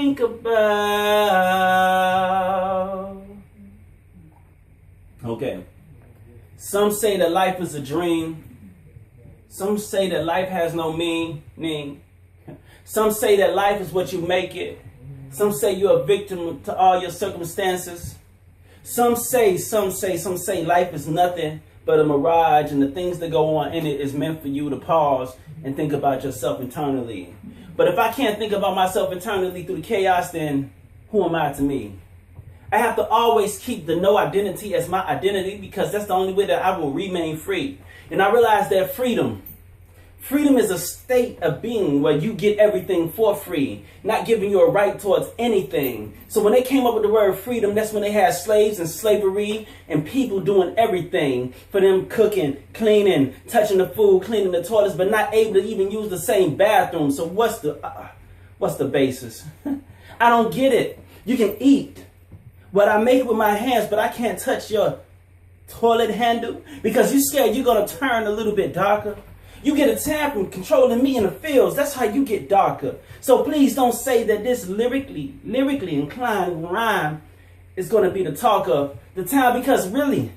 think about. Okay. Some say that life is a dream. Some say that life has no meaning. Some say that life is what you make it. Some say you're a victim to all your circumstances. Some say life is nothing but a mirage, and the things that go on in it is meant for you to pause and think about yourself internally. But if I can't think about myself internally through the chaos, then who am I to me? I have to always keep the no identity as my identity, because that's the only way that I will remain free. And I realize that freedom is a state of being where you get everything for free, not giving you a right towards anything. So when they came up with the word freedom, that's when they had slaves and slavery and people doing everything for them, cooking, cleaning, touching the food, cleaning the toilets, but not able to even use the same bathroom. So what's the basis? I don't get it. You can eat what I make with my hands, but I can't touch your toilet handle because you're scared you're going to turn a little bit darker. You get attacked from controlling me in the fields. That's how you get darker. So please don't say that this lyrically inclined rhyme is going to be the talk of the town, because really,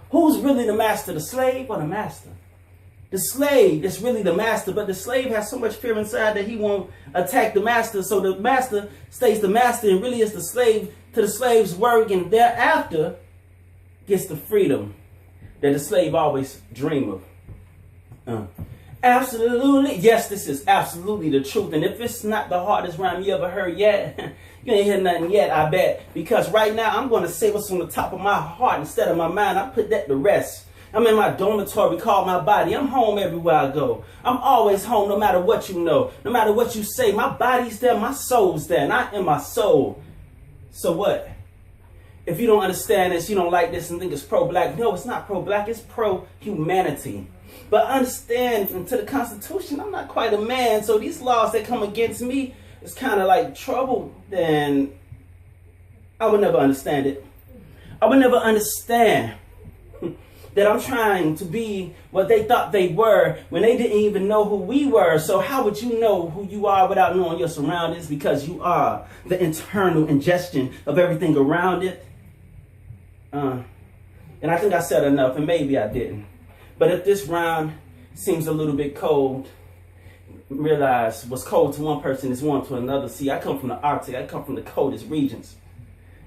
who's really the master, the slave or the master? The slave is really the master, but the slave has so much fear inside that he won't attack the master. So the master stays the master and really is the slave to the slave's work, and thereafter gets the freedom that the slave always dream of. Absolutely. Yes, this is absolutely the truth. And if it's not the hardest rhyme you ever heard yet, you ain't heard nothing yet, I bet. Because right now, I'm going to say what's on the top of my heart instead of my mind. I put that to rest. I'm in my dormitory called my body. I'm home everywhere I go. I'm always home no matter what you know. No matter what you say. My body's there, my soul's there, and I am my soul. So what? If you don't understand this, you don't like this and think it's pro-black. No, it's not pro-black. It's pro-humanity. But understand, to the Constitution, I'm not quite a man. So these laws that come against me is kind of like trouble. Then I would never understand it. I would never understand that I'm trying to be what they thought they were when they didn't even know who we were. So how would you know who you are without knowing your surroundings? Because you are the internal ingestion of everything around it. And I think I said enough, and maybe I didn't. But if this rhyme seems a little bit cold, realize what's cold to one person is warm to another. See, I come from the Arctic. I come from the coldest regions.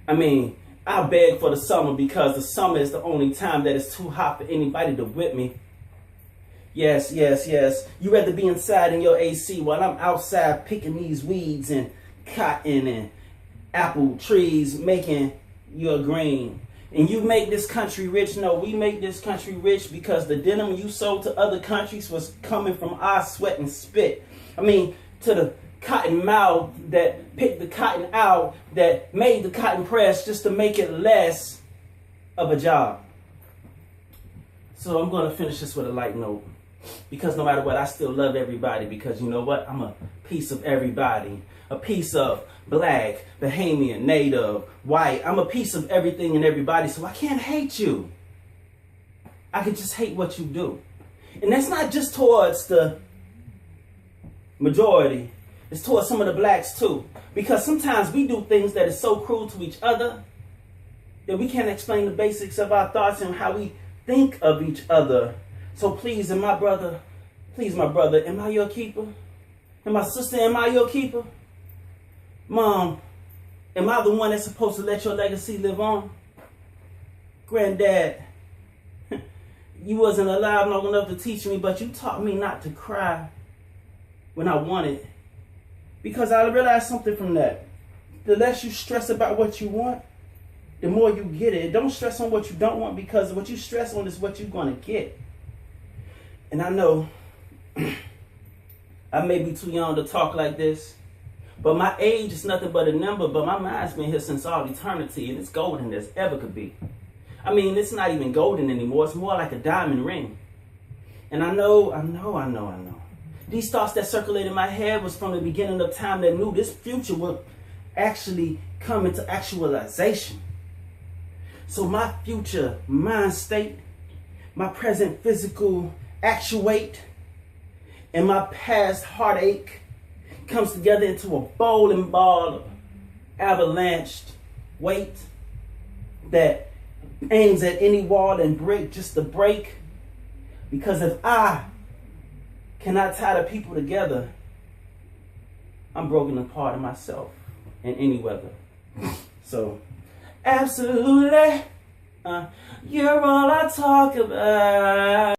I mean, I beg for the summer because the summer is the only time that it's too hot for anybody to whip me. Yes, yes, yes. You rather be inside in your AC while I'm outside picking these weeds and cotton and apple trees, making your green. And you make this country rich. No, we make this country rich because the denim you sold to other countries was coming from our sweat and spit. I mean, to the cotton mouth that picked the cotton out, that made the cotton press just to make it less of a job. So I'm going to finish this with a light note. Because no matter what, I still love everybody. Because you know what? I'm a piece of everybody. A piece of black, Bahamian, native, white. I'm a piece of everything and everybody. So I can't hate you. I can just hate what you do. And that's not just towards the majority. It's towards some of the blacks too. Because sometimes we do things that is so cruel to each other that we can't explain the basics of our thoughts and how we think of each other. So please, and my brother, please, my brother, am I your keeper? And my sister, am I your keeper? Mom, am I the one that's supposed to let your legacy live on? Granddad, you wasn't alive long enough to teach me, but you taught me not to cry when I wanted. Because I realized something from that. The less you stress about what you want, the more you get it. Don't stress on what you don't want, because what you stress on is what you're going to get. And I know I may be too young to talk like this, but my age is nothing but a number, but my mind's been here since all eternity, and it's golden as ever could be. I mean, it's not even golden anymore. It's more like a diamond ring. And I know. These thoughts that circulate in my head was from the beginning of time that knew this future would actually come into actualization. So my future mind state, my present physical actuate, and my past heartache comes together into a bowling ball of avalanched weight that aims at any wall and brick just to break. Because if I cannot tie the people together, I'm broken apart in myself in any weather. So, absolutely, you're all I talk about.